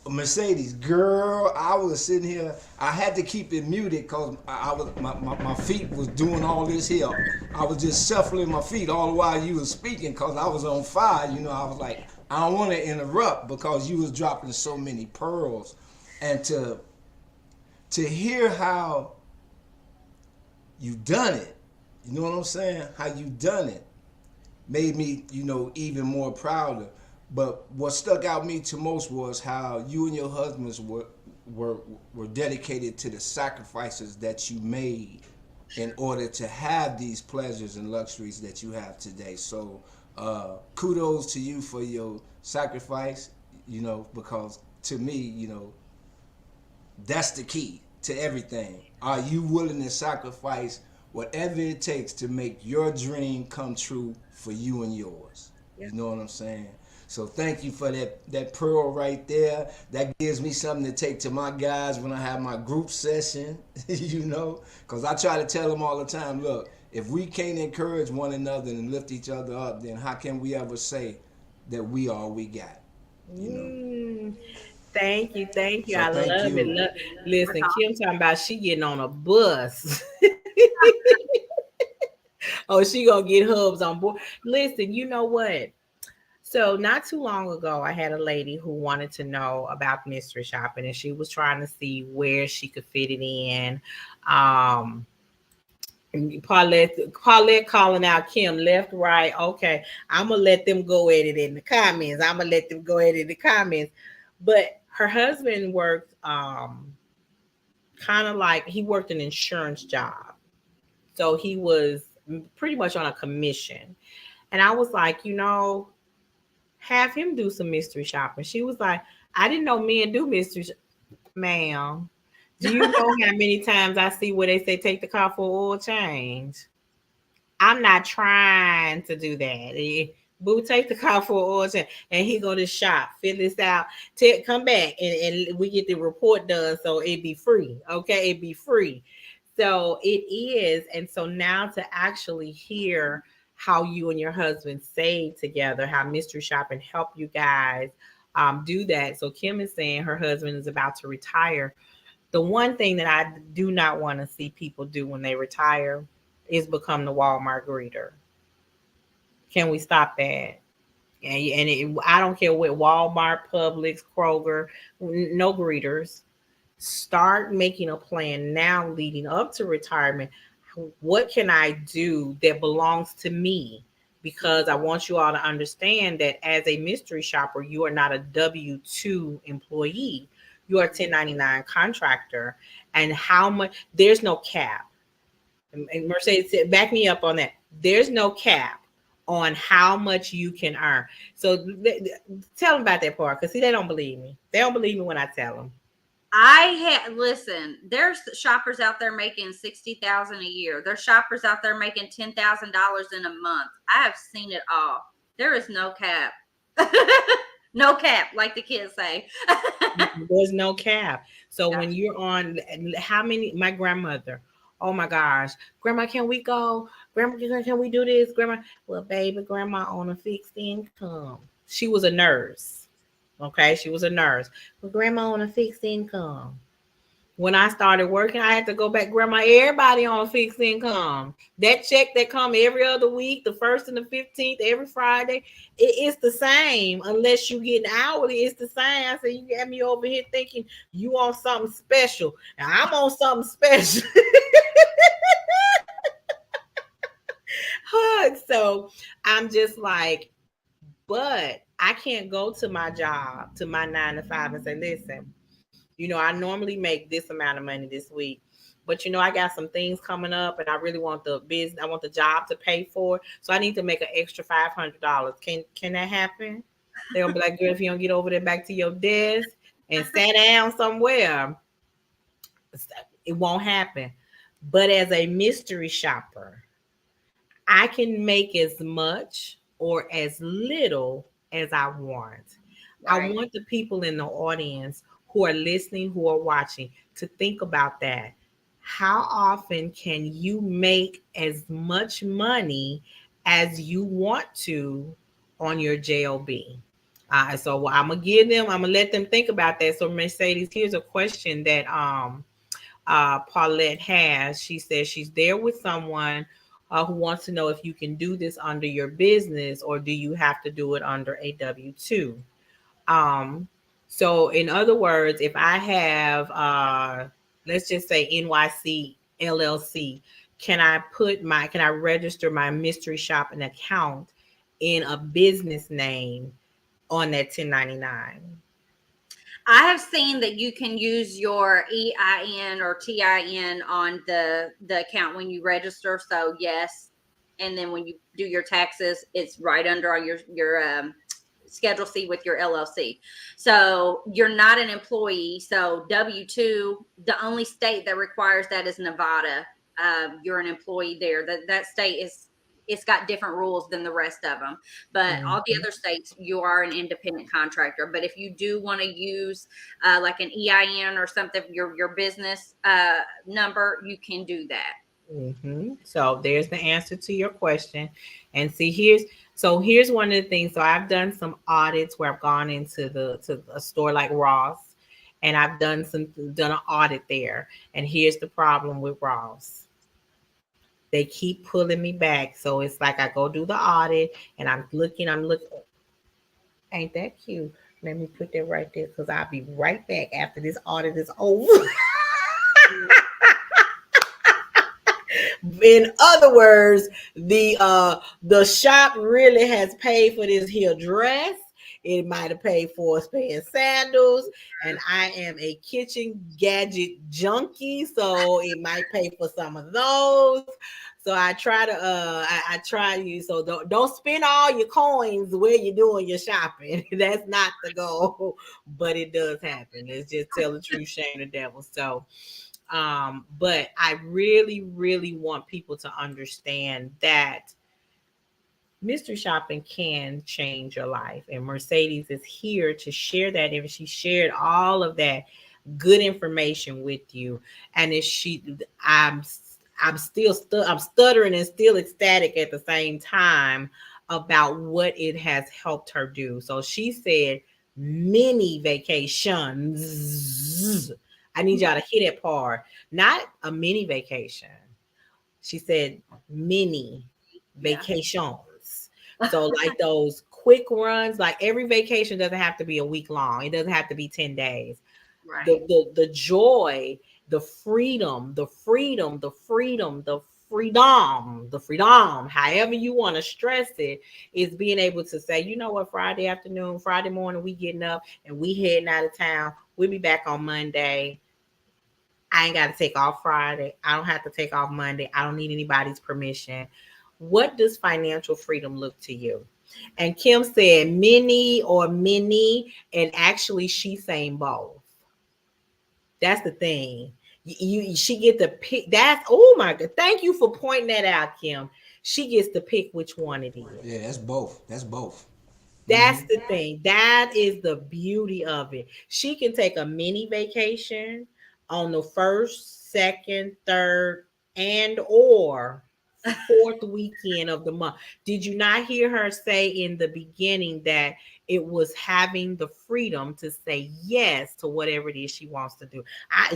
Speaker 2: Mercedes, girl, I was sitting here. I had to keep it muted because I was my feet was doing all this here. I was just shuffling my feet all the while you was speaking because I was on fire. You know, I was like, I don't want to interrupt because you was dropping so many pearls, and to hear how you done it. You know what I'm saying? How you done it made me, even more prouder. But what stuck out me to most was how you and your husbands were dedicated to the sacrifices that you made in order to have these pleasures and luxuries that you have today. So kudos to you for your sacrifice, because to me, that's the key to everything. Are you willing to sacrifice whatever it takes to make your dream come true for you and yours? You know what I'm saying? So thank you for that pearl right there. That gives me something to take to my guys when I have my group session, because I try to tell them all the time, look, if we can't encourage one another and lift each other up, then how can we ever say that we all we got?
Speaker 1: Thank you, thank you.
Speaker 2: So
Speaker 1: I
Speaker 2: thank
Speaker 1: love it.
Speaker 2: you.
Speaker 1: Listen, Kim talking about she getting on a bus. Oh, she gonna get hubs on board. Listen, you know what? So not too long ago, I had a lady who wanted to know about mystery shopping, and she was trying to see where she could fit it in. Um, Paulette calling out Kim left, right. Okay, I'm gonna let them go at it in the comments. I'm gonna let them go at it in the comments. But her husband worked kind of like he worked an insurance job, so he was pretty much on a commission. And I was like, have him do some mystery shopping. She was like, I didn't know men do mystery. Ma'am, do you know how many times I see where they say take the car for oil change? I'm not trying to do that. Boo, take the car for oil change, and he go to shop, fill this out, come back, and we get the report done, so it be free. Okay, it be free. So it is, and so now to actually hear how you and your husband save together, how mystery shopping help you guys do that. So Kim is saying her husband is about to retire. The one thing that I do not want to see people do when they retire is become the Walmart greeter. Can we stop that? I don't care what Walmart, Publix, Kroger, no greeters. Start making a plan now leading up to retirement. What can I do that belongs to me? Because I want you all to understand that as a mystery shopper, you are not a W-2 employee. You are a 1099 contractor. And how much, there's no cap. And Mercedes said, back me up on that. There's no cap on how much you can earn. So tell them about that part, because see, they don't believe me. They don't believe me when I tell them.
Speaker 3: Listen, there's shoppers out there making $60,000 a year. There's shoppers out there making $10,000 in a month. I have seen it all. There is no cap. No cap, like the kids say.
Speaker 1: There's no cap. So when you're on, how many, my grandmother, oh my gosh, Grandma, can we go? Grandma, can we do this? Grandma, well, baby, Grandma on a fixed income. She was a nurse. Okay, she was a nurse. But Grandma on a fixed income. When I started working, I had to go back. Grandma, everybody on a fixed income. That check that come every other week, the 1st and the 15th, every Friday, it's the same. Unless you get an hourly, it's the same. I said, you got me over here thinking you want something special. And I'm on something special. So I'm just like, but I can't go to my job, to my 9 to 5 and say, listen, I normally make this amount of money this week, but I got some things coming up and I really want the business, I want the job to pay for it. So I need to make an extra $500. Can that happen? They're gonna be like, girl, if you don't get over there back to your desk and sit down somewhere, it won't happen. But as a mystery shopper, I can make as much or as little as I want. Right. I want the people in the audience who are listening, who are watching, to think about that. How often can you make as much money as you want to on your job. So I'm gonna let them think about that. So Mercedes, here's a question that Paulette has. She says she's there with someone who wants to know if you can do this under your business or do you have to do it under a W-2. Um, so in other words, if I have, let's just say NYC LLC, can I register my mystery shopping account in a business name on that 1099?
Speaker 3: I have seen that you can use your EIN or TIN on the account when you register. So yes, and then when you do your taxes, it's right under your Schedule C with your LLC. So you're not an employee. So W-2, the only state that requires that is Nevada. You're an employee there. That state it's got different rules than the rest of them. But all the other states, you are an independent contractor. But if you do want to use like an EIN or something, your business number, you can do that.
Speaker 1: So there's the answer to your question. And see, here's one of the things. So I've done some audits where I've gone to a store like Ross, and I've done an audit there. And here's the problem with Ross. They keep pulling me back. So it's like I go do the audit and I'm looking. Ain't that cute? Let me put that right there because I'll be right back after this audit is over. In other words, the shop really has paid for this here dress. It might have paid for a pair of sandals, and I am a kitchen gadget junkie, so it might pay for some of those. So I try to I try you. So don't spend all your coins where you're doing your shopping. That's not the goal, but it does happen. Let's just tell the truth, shame the devil. So but I really, really want people to understand that mystery shopping can change your life. And Mercedes is here to share that. If she shared all of that good information with you, and if I'm stuttering and still ecstatic at the same time about what it has helped her do. So she said mini vacations. I need y'all to hear that part. Not a mini vacation. She said mini vacations. So like those quick runs, like every vacation doesn't have to be a week long. It doesn't have to be 10 days.
Speaker 3: Right.
Speaker 1: The joy, the freedom, however you want to stress it, is being able to say, you know what, Friday morning, we getting up and we heading out of town. We'll be back on Monday. I ain't got to take off Friday. I don't have to take off Monday. I don't need anybody's permission. What does financial freedom look to you? And Kim said mini, and actually she's saying both. That's the thing. She get to pick. That's, oh my God. Thank you for pointing that out, Kim. She gets to pick which one it is.
Speaker 2: Yeah, that's both. That's
Speaker 1: the thing. That is the beauty of it. She can take a mini vacation on the first, second, third, and or fourth weekend of the month. Did you not hear her say in the beginning that it was having the freedom to say yes to whatever it is she wants to do?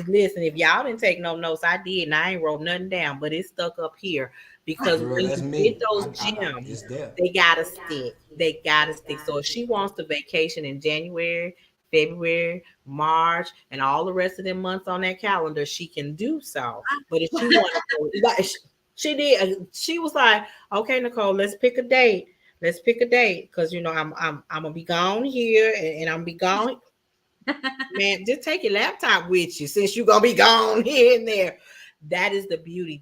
Speaker 1: Listen, if y'all didn't take no notes, I did, and I ain't wrote nothing down, but it's stuck up here because when you get those gems, they gotta stick. They gotta stick. So if she wants to vacation in January, February, March, and all the rest of them months on that calendar, she can do so. But if she wanted to, she did. She was like, "Okay, Nicole, let's pick a date. Because I'm gonna be gone here, and I'm gonna be gone." Man, just take your laptop with you since you're gonna be gone here and there. That is the beauty.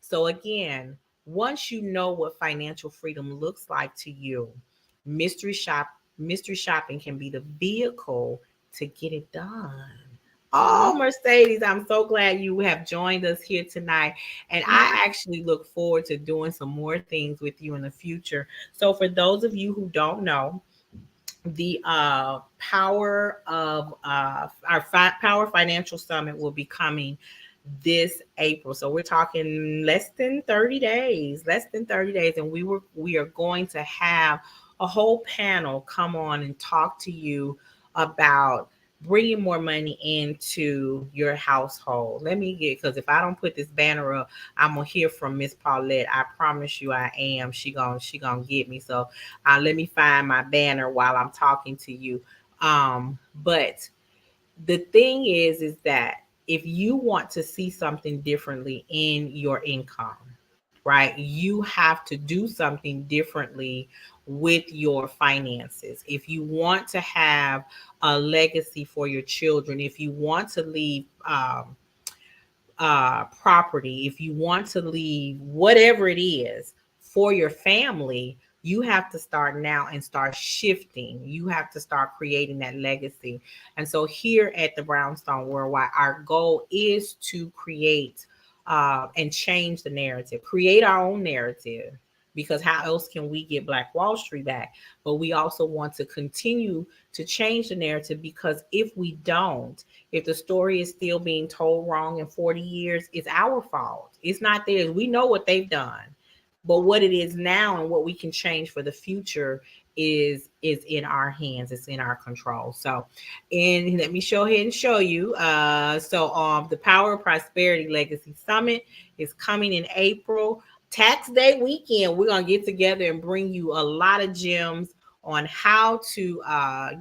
Speaker 1: So again, once you know what financial freedom looks like to you, mystery shopping can be the vehicle to get it done. Oh, Mercedes, I'm so glad you have joined us here tonight. And I actually look forward to doing some more things with you in the future. So for those of you who don't know, the Power Financial Summit will be coming this April. So we're talking less than 30 days. And we are going to have a whole panel come on and talk to you about bringing more money into your household. Let me get, because if I don't put this banner up, I'm gonna hear from Miss Paulette. I promise you, I am. She gonna get me. So let me find my banner while I'm talking to you. But the thing is that if you want to see something differently in your income, right, you have to do something differently with your finances. If you want to have a legacy for your children, if you want to leave property, if you want to leave whatever it is for your family, you have to start now and start shifting. You have to start creating that legacy. And so here at the Brownstone Worldwide, our goal is to create and change the narrative, create our own narrative, because how else can we get Black Wall Street back? But we also want to continue to change the narrative, because if we don't, if the story is still being told wrong in 40 years, it's our fault. It's not theirs. We know what they've done. But what it is now and what we can change for the future is in our hands. It's in our control. So, and let me show ahead and show you. The Power of Prosperity Legacy Summit is coming in April. Tax Day weekend, we're gonna get together and bring you a lot of gems on how to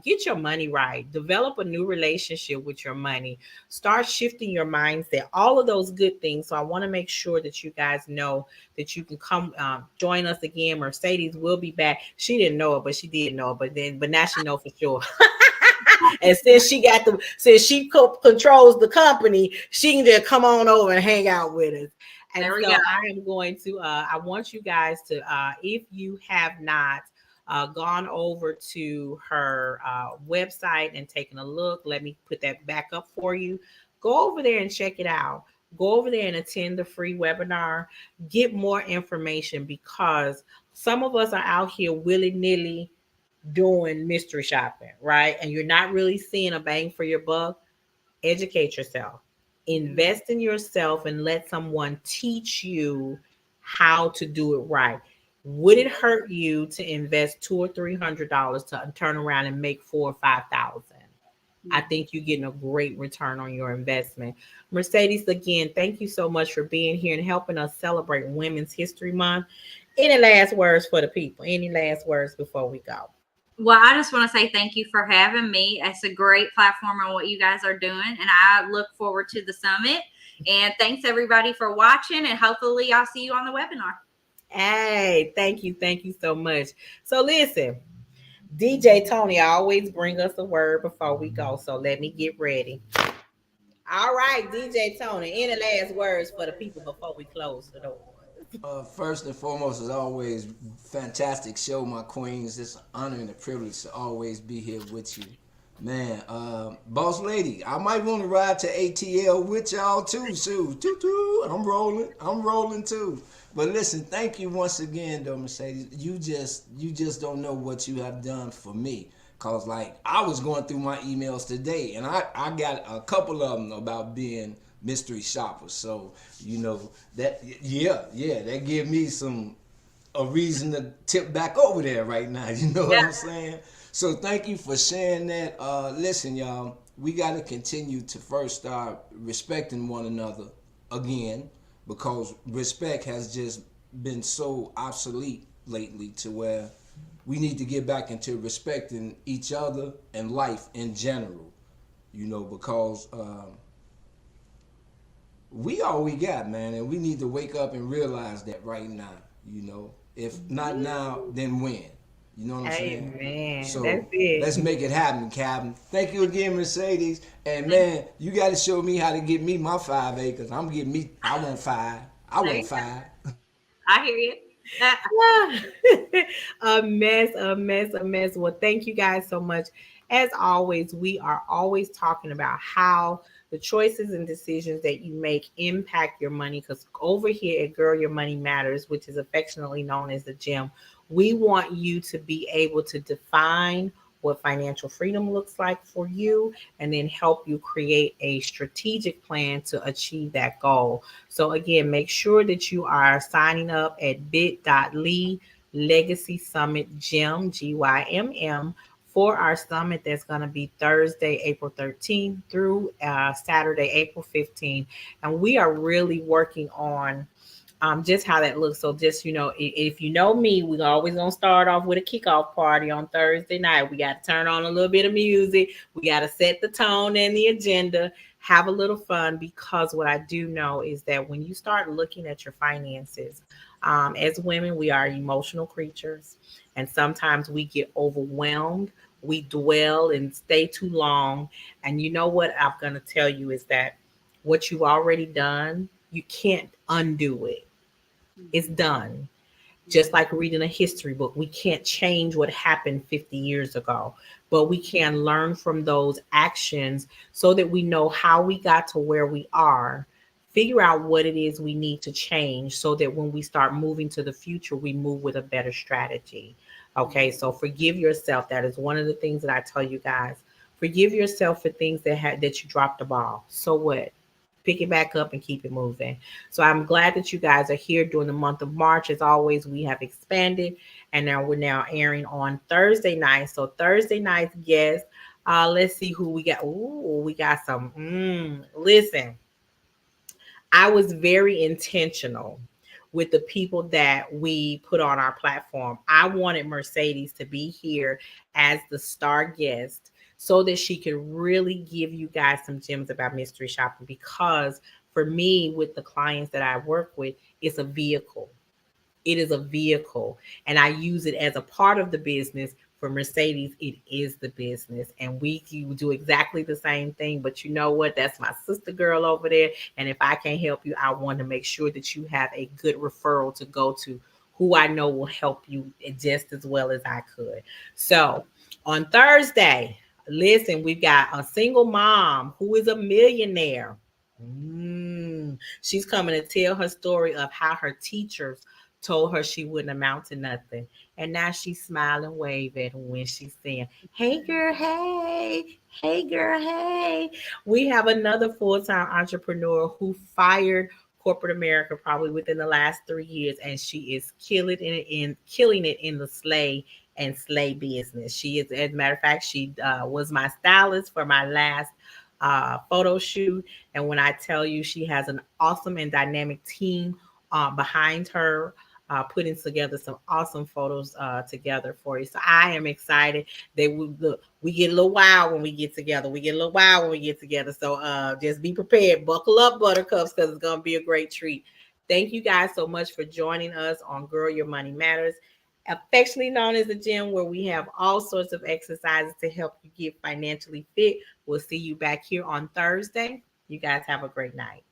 Speaker 1: get your money right, develop a new relationship with your money, start shifting your mindset, all of those good things. So I want to make sure that you guys know that you can come join us again. Mercedes will be back. She didn't know it, but she did know it. But now she know for sure. And since she controls the company, she can just come on over and hang out with us. And
Speaker 3: There we
Speaker 1: so
Speaker 3: go.
Speaker 1: I am going to, I want you guys to, if you have not gone over to her website and taken a look, let me put that back up for you. Go over there and check it out. Go over there and attend the free webinar. Get more information, because some of us are out here willy-nilly doing mystery shopping, right? And you're not really seeing a bang for your buck. Educate yourself, invest in yourself, and let someone teach you how to do it right. Would it hurt you to invest $200 or $300 to turn around and make 4,000 or 5,000? I think you're getting a great return on your investment. Mercedes, again, thank you so much for being here and helping us celebrate Women's History Month. Any last words for the people? Any last words before we go?
Speaker 3: Well, I just want to say thank you for having me. It's a great platform on what you guys are doing, and I look forward to the summit. And thanks everybody for watching, and hopefully I'll see you on the webinar.
Speaker 1: Hey, thank you so much. So listen, DJ Tony always bring us a word before we go, so let me get ready. All right, DJ Tony, any last words for the people before we close the door?
Speaker 2: First and foremost, as always, fantastic show, my queens. It's an honor and a privilege to always be here with you. Man, boss lady, I might want to ride to ATL with y'all too, Sue. I'm rolling too. But listen, thank you once again, though, Mercedes. You just don't know what you have done for me. Cause like I was going through my emails today, and I got a couple of them about being mystery shoppers. So that that give me a reason to tip back over there right now. You know what I'm saying? So thank you for sharing that. Listen, y'all, we got to continue to first start respecting one another again, because respect has just been so obsolete lately, to where we need to get back into respecting each other and life in general, because we all we got, man, and we need to wake up and realize that right now, if not now, then when? You know what I'm saying?
Speaker 1: Amen.
Speaker 2: So
Speaker 1: that's it.
Speaker 2: let's make it happen, Captain. Thank you again, Mercedes. And man, you got to show me how to get me my 5 acres. I want 5. I want 5.
Speaker 3: I hear you.
Speaker 1: A mess. Well, thank you guys so much. As always, we are always talking about how the choices and decisions that you make impact your money, because over here at Girl Your Money Matters, which is affectionately known as the gym, we want you to be able to define what financial freedom looks like for you, and then help you create a strategic plan to achieve that goal. So again, make sure that you are signing up at bit.ly Legacy Summit Gym, GYMM, for our summit that's going to be Thursday, April 13th through Saturday, April 15th. And we are really working on just how that looks. So just, if you know me, we're always going to start off with a kickoff party on Thursday night. We got to turn on a little bit of music. We got to set the tone and the agenda, have a little fun, because what I do know is that when you start looking at your finances, as women, we are emotional creatures, and sometimes we get overwhelmed. We dwell and stay too long. And you know what I'm going to tell you is that what you've already done, you can't undo it. It's done. Just like reading a history book, we can't change what happened 50 years ago, but we can learn from those actions so that we know how we got to where we are, figure out what it is we need to change so that when we start moving to the future, we move with a better strategy. Okay, so forgive yourself. That is one of the things that I tell you guys. Forgive yourself for things that you dropped the ball. So what? Pick it back up and keep it moving. So I'm glad that you guys are here during the month of March. As always, we have expanded, and now we're airing on Thursday night. So Thursday night's guest, let's see who we got. Ooh, we got some. Listen, I was very intentional with the people that we put on our platform. I wanted Mercedes to be here as the star guest so that she could really give you guys some gems about mystery shopping, because for me, with the clients that I work with, it's a vehicle. It is a vehicle, and I use it as a part of the business. For Mercedes, it is the business, and we do exactly the same thing. But you know what? That's my sister girl over there, and if I can't help you, I want to make sure that you have a good referral to go to, who I know will help you just as well as I could. So on Thursday, listen, we've got a single mom who is a millionaire. She's coming to tell her story of how her teachers told her she wouldn't amount to nothing. And now she's smiling, waving when she's saying, hey, girl, hey, hey, girl, hey. We have another full-time entrepreneur who fired corporate America probably within the last 3 years, and she is killing it in the slay business. She is, as a matter of fact, she was my stylist for my last photo shoot. And when I tell you, she has an awesome and dynamic team behind her, putting together some awesome photos together for you. So I am excited. We get a little wild when we get together. So just be prepared. Buckle up, buttercups, because it's going to be a great treat. Thank you guys so much for joining us on Girl, Your Money Matters, affectionately known as the gym, where we have all sorts of exercises to help you get financially fit. We'll see you back here on Thursday. You guys have a great night.